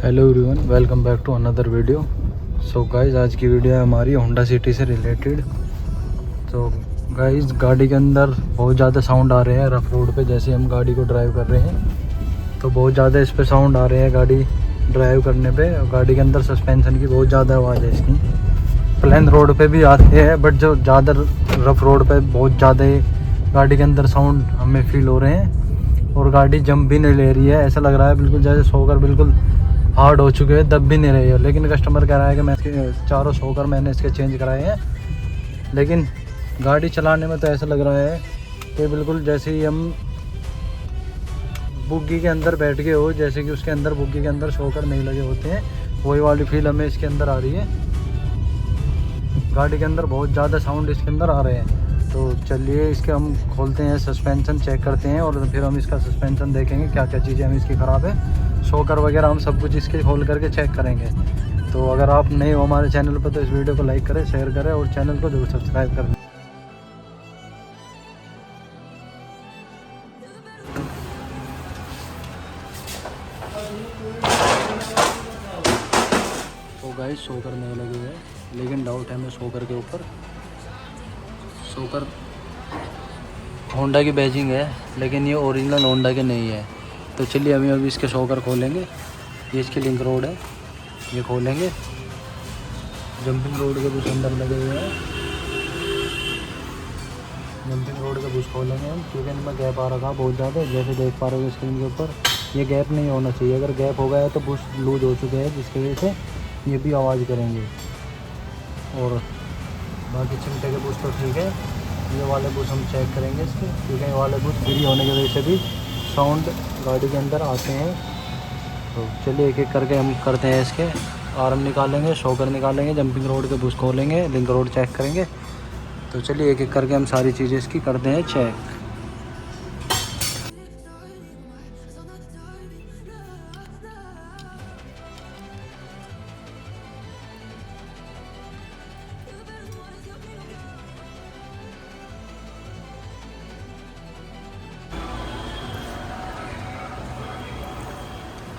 Hello everyone, welcome back to another video. So guys, आज की video है हमारी होंडा सिटी से रिलेटेड। तो गाइस, गाड़ी के अंदर बहुत ज़्यादा साउंड आ रहे हैं रफ रोड पे। जैसे हम गाड़ी को ड्राइव कर रहे हैं तो बहुत ज़्यादा इस पे साउंड आ रहे हैं गाड़ी ड्राइव करने पे। गाड़ी के अंदर सस्पेंशन की बहुत ज़्यादा आवाज़ है इसकी। प्लेन रोड पे भी आते हैं बट जो ज़्यादा रफ रोड पे बहुत ज़्यादा गाड़ी के अंदर साउंड हमें फील हो रहे हैं। और गाड़ी जंप भी नहीं ले रही है, ऐसा लग रहा है बिल्कुल जैसे सोकर बिल्कुल हार्ड हो चुके हैं, दब भी नहीं रही है। लेकिन कस्टमर कह रहा है कि मैं इसके चारों सोकर मैंने इसके चेंज कराए हैं, लेकिन गाड़ी चलाने में तो ऐसा लग रहा है कि बिल्कुल जैसे ही हम बुग्गी के अंदर बैठ गए हो, जैसे कि उसके अंदर बुग्गी के अंदर सोकर नहीं लगे होते हैं, वही वाली फील हमें इसके अंदर आ रही है। गाड़ी के अंदर बहुत ज़्यादा साउंड इसके अंदर आ रहे हैं। तो चलिए इसके हम खोलते हैं, सस्पेंशन चेक करते हैं और फिर हम इसका सस्पेंशन देखेंगे क्या क्या चीज़ें हम इसकी ख़राब है। शॉकर वगैरह हम सब कुछ इसके खोल करके चेक करेंगे। तो अगर आप नए हो हमारे चैनल पर तो इस वीडियो को लाइक करें, शेयर करें और चैनल को जरूर सब्सक्राइब करें। तो गाइस, शॉकर नहीं लगे हुए हैं, लेकिन डाउट है हमें शॉकर के ऊपर। शॉकर होंडा की बैजिंग है, लेकिन ये ओरिजिनल होंडा के नहीं है। तो चलिए अभी इसके शॉकर खोलेंगे। ये इसकी लिंक रोड है, ये खोलेंगे। जंपिंग रोड के बुश अंदर लगे हुए हैं। जंपिंग रोड के बुश खोलेंगे हम, क्योंकि इनमें गैप आ रखा बहुत ज़्यादा। जैसे देख पा रहे हो स्क्रीन के ऊपर, ये गैप नहीं होना चाहिए। अगर गैप हो गया है तो बुश लूज हो चुके हैं, जिसकी वजह से ये भी आवाज़ करेंगे। और बाकी चिमटे के बुश तो ठीक है। ये वाले बुश हम चेक करेंगे इसके, क्योंकि ये वाले बुश फ्री होने की वजह से भी साउंड गाड़ी के अंदर आते हैं। तो चलिए एक एक करके हम करते हैं। इसके आर्म निकालेंगे, शॉकर निकालेंगे, जंपिंग रोड के बुश खोलेंगे, लिंक रोड चेक करेंगे। तो चलिए एक एक करके हम सारी चीज़ें इसकी करते हैं चेक।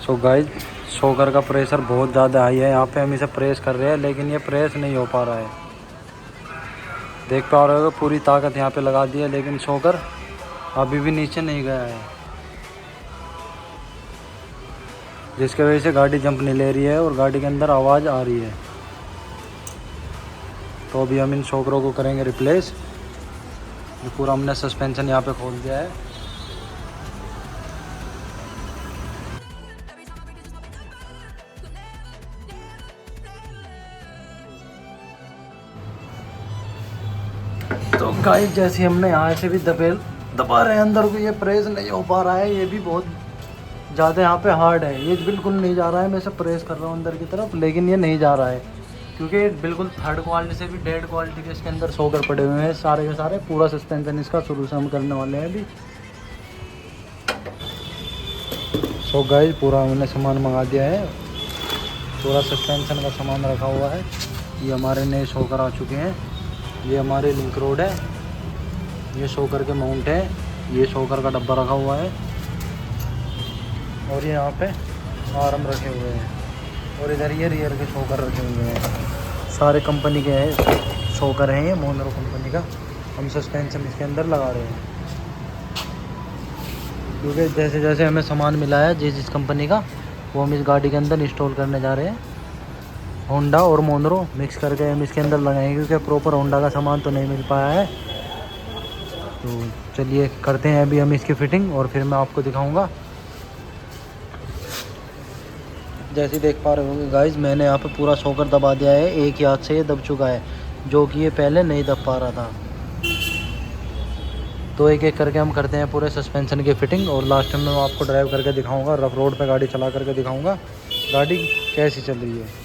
सो गाइस, शॉकर का प्रेशर बहुत ज़्यादा हाई है। यहाँ पे हम इसे प्रेस कर रहे हैं, लेकिन ये प्रेस नहीं हो पा रहा है। देख पा रहे हो, पूरी ताकत यहाँ पे लगा दी है, लेकिन शॉकर अभी भी नीचे नहीं गया है, जिसकी वजह से गाड़ी जंप नहीं ले रही है और गाड़ी के अंदर आवाज़ आ रही है। तो अभी हम इन शॉकरों को करेंगे रिप्लेस। ये पूरा हमने सस्पेंशन यहाँ पे खोल दिया है। तो गाइस, जैसे हमने यहाँ से भी दबा रहे हैं अंदर को, ये प्रेस नहीं हो पा रहा है। ये भी बहुत ज़्यादा यहाँ पे हार्ड है, ये बिल्कुल नहीं जा रहा है। मैं इसे प्रेस कर रहा हूँ अंदर की तरफ, लेकिन ये नहीं जा रहा है, क्योंकि बिल्कुल थर्ड क्वालिटी से भी डेड क्वालिटी के इसके अंदर शॉकर पड़े हुए हैं सारे के सारे। पूरा सस्पेंशन इसका शुरू से हम करने वाले हैं अभी। सो गाइस, पूरा हमने सामान मंगा दिया है, पूरा सस्पेंशन का सामान रखा हुआ है। ये हमारे नए शॉकर आ चुके हैं। ये हमारे लिंक रोड है, ये शॉकर के माउंट है, ये शॉकर का डब्बा रखा हुआ है, और ये यहाँ पे आर्म रखे हुए हैं, और इधर ये रियर के शॉकर रखे हुए हैं। सारे कंपनी के हैं शॉकर हैं, ये मोनरो कंपनी का। हम सस्पेंशन इसके अंदर लगा रहे हैं, क्योंकि जैसे जैसे हमें सामान मिला है जिस कंपनी का, वो हम इस गाड़ी के अंदर इंस्टॉल करने जा रहे हैं। होंडा और मोनरो मिक्स करके हम इसके अंदर लगाएंगे, क्योंकि प्रॉपर होंडा का सामान तो नहीं मिल पाया है। तो चलिए करते हैं अभी हम इसकी फिटिंग, और फिर मैं आपको दिखाऊंगा। जैसे देख पा रहे होंगे गाइस, मैंने यहाँ पे पूरा शॉकर दबा दिया है। एक ही हाथ से ये दब चुका है, जो कि ये पहले नहीं दब पा रहा था। तो एक एक करके हम करते हैं पूरे सस्पेंशन की फिटिंग, और लास्ट में मैं आपको ड्राइव करके दिखाऊंगा, रफ रोड पे गाड़ी चला करके दिखाऊंगा गाड़ी कैसी चल रही है।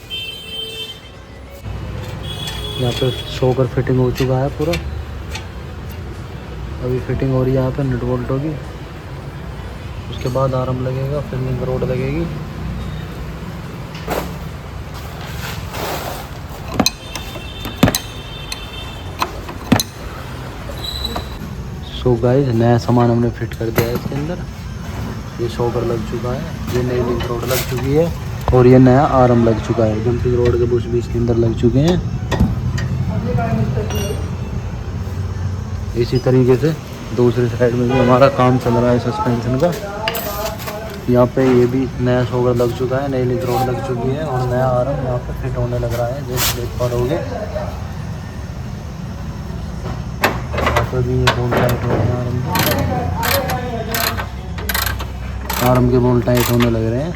यहाँ पे शॉकर फिटिंग हो चुका है पूरा, अभी फिटिंग हो रही है यहाँ पे नट बोल्टों की। उसके बाद आर्म लगेगा, फिर लिंक रोड लगेगी। सो गाइस, नया सामान हमने फिट कर दिया है इसके अंदर। ये शॉकर लग चुका है, ये नई लिंक रोड लग चुकी है, और ये नया आरम लग चुका है। जंपिंग रोड के बुश भी इसके अंदर लग चुके हैं। इसी तरीके से दूसरी साइड में भी हमारा काम चल रहा है सस्पेंशन का। यहाँ पे ये भी नया शोकर लग चुका है, नई लिंक रोड लग चुकी है और नया आरम यहाँ पे फिट होने लग रहा है। जैसे देख पा रहोगे यहाँ पे भी ये बोल्ट टाइट हो रहे हैं। आरम के बोल्ट टाइट होने लग रहे हैं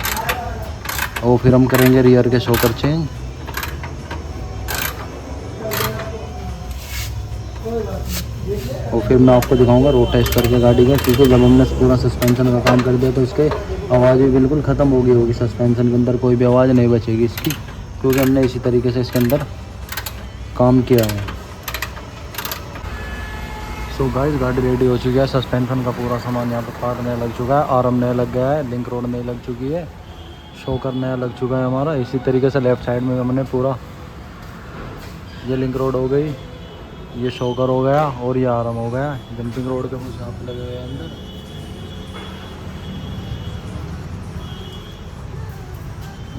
और फिर हम करेंगे रियर के शोकर चेंज। और फिर मैं आपको दिखाऊंगा रोड टेस्ट करके गाड़ी का, क्योंकि जब हमने पूरा सस्पेंशन का काम कर दिया तो इसके आवाज़ भी बिल्कुल ख़त्म होगी सस्पेंशन के अंदर कोई भी आवाज़ नहीं बचेगी इसकी, क्योंकि हमने इसी तरीके से इसके अंदर काम किया है। सो गाइस गाड़ी रेडी हो चुकी है। सस्पेंशन का पूरा सामान यहाँ पर पार्ट नया लग चुका है, आरम नया लग गया है, लिंक रोड नई लग चुकी है, शोकर नया लग चुका है हमारा। इसी तरीके से लेफ़्ट साइड में हमने पूरा ये लिंक रोड हो गई, ये शोकर हो गया और ये आरम हो गया। जंपिंग रोड के कुछ यहाँ पे लगे हुए हैं अंदर।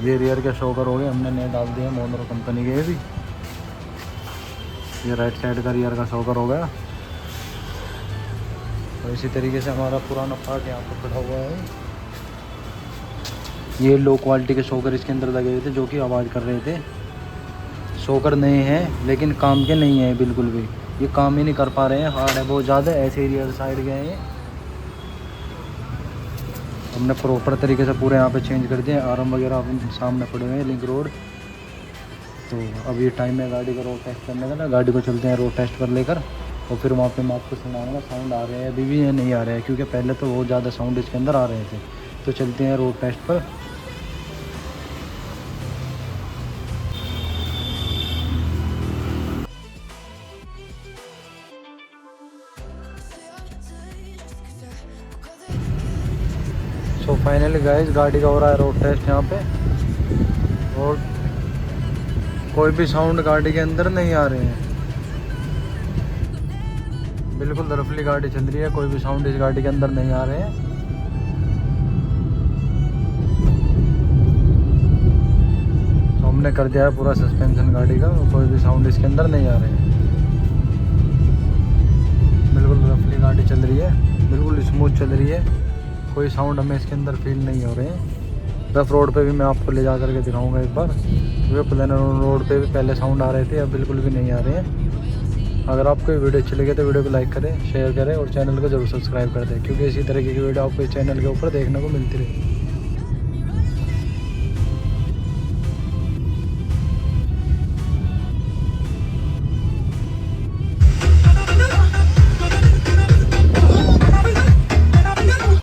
ये रियर के शोकर हो गए, हमने नए डाल दिए मोनरो कंपनी के भी। ये राइट साइड का रियर का शोकर हो गया। तो इसी तरीके से हमारा पुराना पार्ट यहाँ पर खड़ा हुआ है। ये लो क्वालिटी के शोकर इसके अंदर लगे हुए थे जो कि आवाज़ कर रहे थे। शोकर नए हैं लेकिन काम के नहीं हैं बिल्कुल भी, ये काम ही नहीं कर पा रहे हैं, हार्ड है बहुत ज़्यादा। ऐसे ही रियर साइड गए हैं, हमने प्रॉपर तरीके से पूरे यहाँ पे चेंज कर दिए। आरम वगैरह सामने पड़े हुए हैं लिंक रोड। तो अब ये टाइम है गाड़ी का रोड टेस्ट करने का ना, गाड़ी को चलते हैं रोड टेस्ट पर लेकर और फिर वहाँ पे मैं आपको सुनाऊंगा साउंड आ रहे हैं अभी भी या नहीं आ रहे हैं, क्योंकि पहले तो बहुत ज़्यादा साउंड इसके अंदर आ रहे थे। तो चलते हैं रोड टेस्ट पर। तो फाइनली गाइस गाड़ी का हो रहा है रोड टेस्ट यहाँ पे, और कोई भी साउंड गाड़ी के अंदर नहीं आ रहे हैं। बिल्कुल रफली गाड़ी चल रही है, कोई भी साउंड इस गाड़ी के अंदर नहीं आ रहे हैं। तो हमने कर दिया है पूरा सस्पेंशन गाड़ी का, कोई भी साउंड इसके अंदर नहीं आ रहे हैं। बिल्कुल रफली गाड़ी चल रही है, बिल्कुल स्मूथ चल रही है, कोई साउंड हमें इसके अंदर फील नहीं हो रहे हैं। रफ रोड पे भी मैं आपको ले जा करके दिखाऊंगा एक बार, क्योंकि प्लेन रोड पे भी पहले साउंड आ रहे थे, अब बिल्कुल भी नहीं आ रहे हैं। अगर आपको ये वीडियो अच्छी लगे तो वीडियो को लाइक करें, शेयर करें और चैनल को जरूर सब्सक्राइब कर दें, क्योंकि इसी तरीके की वीडियो आपको इस चैनल के ऊपर देखने को मिलती रहे।